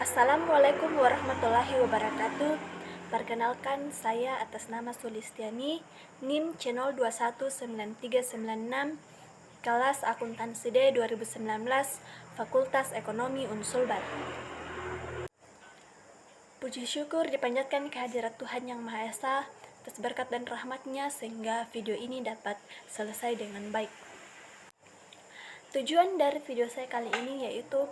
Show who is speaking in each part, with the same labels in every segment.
Speaker 1: Assalamualaikum warahmatullahi wabarakatuh. Perkenalkan, saya atas nama Sulistiani, NIM channel 219396, kelas Akuntansi D 2019, Fakultas Ekonomi Unsulbar. Puji syukur dipanjatkan kehadirat Tuhan Yang Maha Esa atas berkat dan rahmatnya sehingga video ini dapat selesai dengan baik. Tujuan dari video saya kali ini yaitu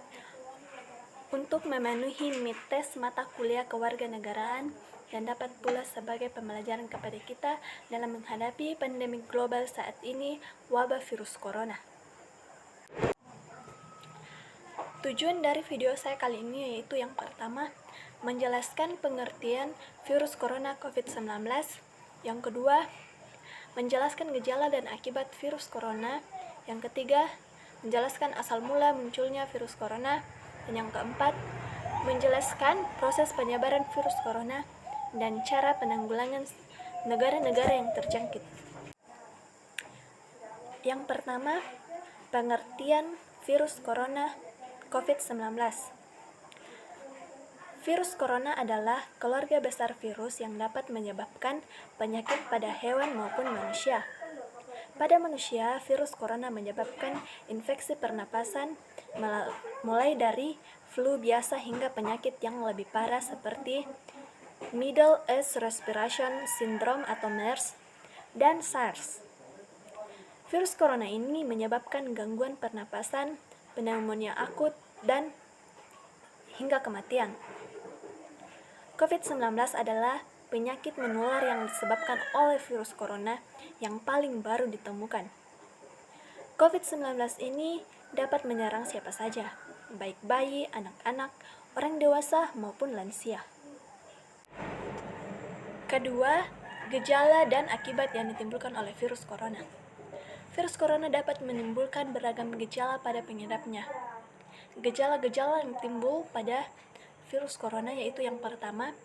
Speaker 1: untuk memenuhi mites mata kuliah kewarganegaraan dan dapat pula sebagai pembelajaran kepada kita dalam menghadapi pandemi global saat ini, wabah virus corona. Tujuan dari video saya kali ini yaitu yang pertama, menjelaskan pengertian virus corona COVID-19. Yang kedua, menjelaskan gejala dan akibat virus corona. Yang ketiga, menjelaskan asal mula munculnya virus corona. Dan yang keempat, menjelaskan proses penyebaran virus corona dan cara penanggulangan negara-negara yang terjangkit. Yang pertama, pengertian virus corona COVID-19. Virus corona adalah keluarga besar virus yang dapat menyebabkan penyakit pada hewan maupun manusia. Pada manusia, virus corona menyebabkan infeksi pernapasan mulai dari flu biasa hingga penyakit yang lebih parah seperti Middle East Respiration Syndrome atau MERS dan SARS. Virus corona ini menyebabkan gangguan pernapasan, pneumonia akut, dan hingga kematian. COVID-19 adalah penyakit menular yang disebabkan oleh virus corona yang paling baru ditemukan. COVID-19 ini dapat menyerang siapa saja, baik bayi, anak-anak, orang dewasa, maupun lansia. Kedua, gejala dan akibat yang ditimbulkan oleh virus corona. Virus corona dapat menimbulkan beragam gejala pada pengidapnya. Gejala-gejala yang timbul pada virus corona yaitu yang pertama,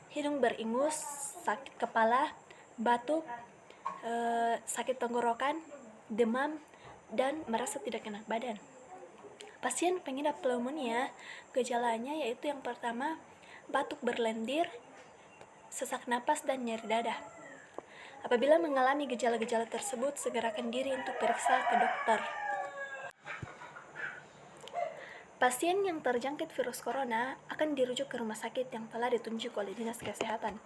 Speaker 1: hidung beringus, sakit kepala, batuk, sakit tenggorokan, demam, dan merasa tidak enak badan. Pasien pengidap pneumonia, gejalanya yaitu yang pertama, batuk berlendir, sesak napas, dan nyeri dada. Apabila mengalami gejala-gejala tersebut, segerakan diri untuk periksa ke dokter. Pasien yang terjangkit virus corona akan dirujuk ke rumah sakit yang telah ditunjuk oleh Dinas Kesehatan.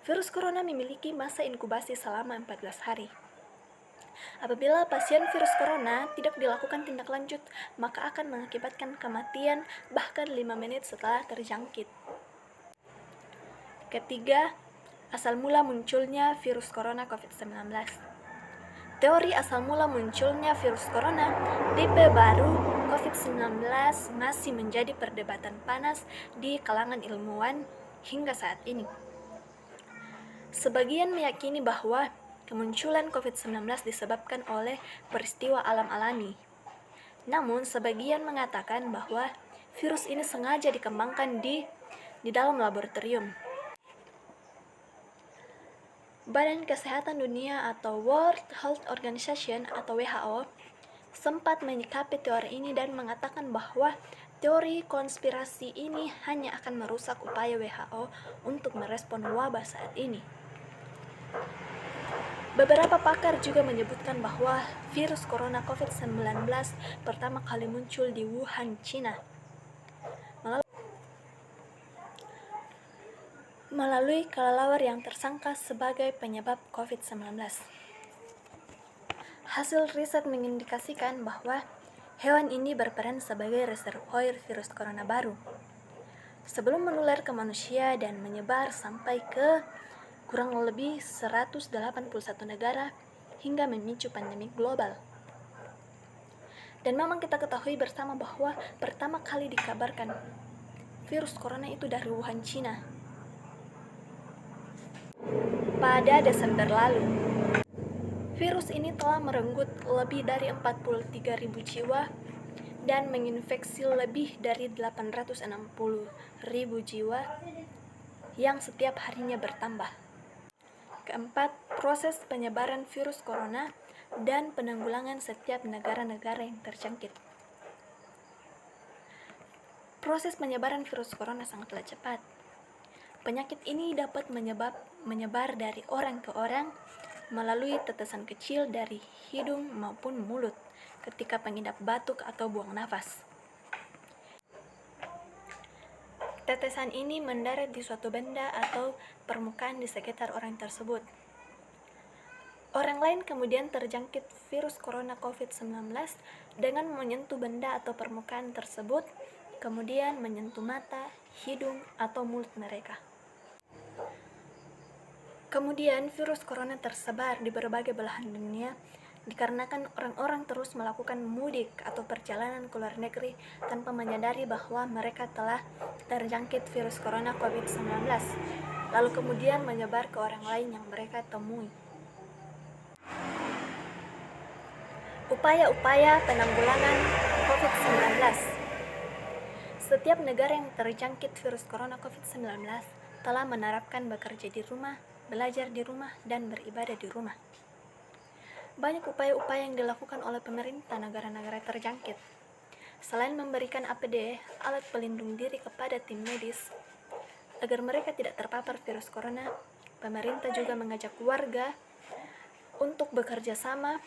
Speaker 1: Virus corona memiliki masa inkubasi selama 14 hari. Apabila pasien virus corona tidak dilakukan tindak lanjut, maka akan mengakibatkan kematian bahkan 5 menit setelah terjangkit. Ketiga, asal mula munculnya virus corona COVID-19. Teori asal mula munculnya virus corona tipe baru COVID-19 masih menjadi perdebatan panas di kalangan ilmuwan hingga saat ini. Sebagian meyakini bahwa kemunculan COVID-19 disebabkan oleh peristiwa alam alami. Namun, sebagian mengatakan bahwa virus ini sengaja dikembangkan di dalam laboratorium. Badan Kesehatan Dunia atau World Health Organization atau WHO sempat menyikapi teori ini dan mengatakan bahwa teori konspirasi ini hanya akan merusak upaya WHO untuk merespon wabah saat ini. Beberapa pakar juga menyebutkan bahwa virus corona COVID-19 pertama kali muncul di Wuhan, China, melalui kelelawar yang tersangka sebagai penyebab COVID-19. Hasil riset mengindikasikan bahwa hewan ini berperan sebagai reservoir virus corona baru sebelum menular ke manusia dan menyebar sampai ke kurang lebih 181 negara hingga memicu pandemi global. Dan memang kita ketahui bersama bahwa pertama kali dikabarkan virus corona itu dari Wuhan, China pada Desember lalu. Virus ini telah merenggut lebih dari 43.000 jiwa dan menginfeksi lebih dari 860.000 jiwa yang setiap harinya bertambah. Keempat, proses penyebaran virus corona dan penanggulangan setiap negara-negara yang terjangkit. Proses penyebaran virus corona sangatlah cepat. Penyakit ini dapat menyebar dari orang ke orang melalui tetesan kecil dari hidung maupun mulut ketika pengidap batuk atau buang nafas. Tetesan ini mendarat di suatu benda atau permukaan di sekitar orang tersebut. Orang lain kemudian terjangkit virus corona COVID-19 dengan menyentuh benda atau permukaan tersebut, kemudian menyentuh mata, hidung, atau mulut mereka. Kemudian virus corona tersebar di berbagai belahan dunia dikarenakan orang-orang terus melakukan mudik atau perjalanan ke luar negeri tanpa menyadari bahwa mereka telah terjangkit virus corona COVID-19, lalu kemudian menyebar ke orang lain yang mereka temui. Upaya-upaya penanggulangan COVID-19. Setiap negara yang terjangkit virus corona COVID-19 telah menerapkan bekerja di rumah, belajar di rumah, dan beribadah di rumah. Banyak upaya-upaya yang dilakukan oleh pemerintah negara-negara terjangkit. Selain memberikan APD, alat pelindung diri kepada tim medis, agar mereka tidak terpapar virus corona, pemerintah juga mengajak warga untuk bekerja sama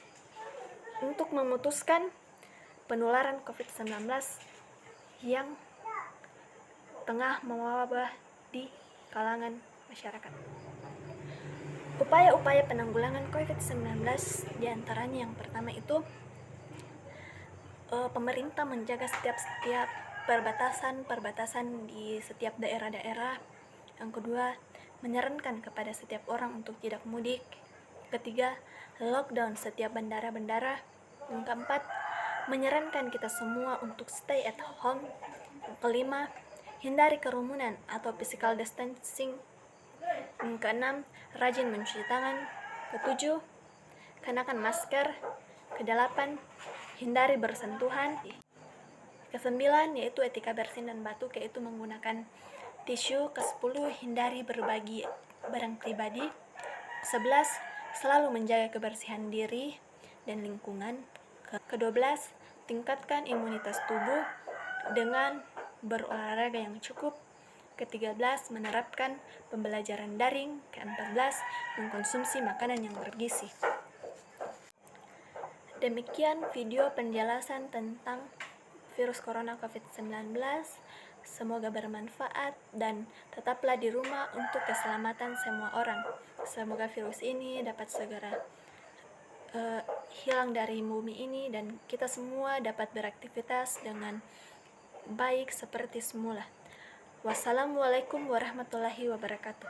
Speaker 1: untuk memutuskan penularan COVID-19 yang tengah mewabah di kalangan masyarakat. Upaya-upaya penanggulangan COVID-19 diantaranya yang pertama itu pemerintah menjaga setiap perbatasan di setiap daerah-daerah. Yang kedua, menyarankan kepada setiap orang untuk tidak mudik. Ketiga, lockdown setiap bandara-bandara. Yang keempat, menyarankan kita semua untuk stay at home. Yang kelima, hindari kerumunan atau physical distancing. Yang keenam, rajin mencuci tangan. Ketujuh, kenakan masker. Kedelapan, hindari bersentuhan. Kesembilan, yaitu etika bersin dan batuk, yaitu menggunakan tisu. Kesepuluh, hindari berbagi barang pribadi. 11, selalu menjaga kebersihan diri dan lingkungan. Ke-12, tingkatkan imunitas tubuh dengan berolahraga yang cukup. Ke-13, menerapkan pembelajaran daring. Ke-14, mengkonsumsi makanan yang bergizi. Demikian video penjelasan tentang virus corona COVID-19. Semoga bermanfaat dan tetaplah di rumah untuk keselamatan semua orang. Semoga virus ini dapat segera hilang dari bumi ini dan kita semua dapat beraktivitas dengan baik seperti semula. Wassalamualaikum warahmatullahi wabarakatuh.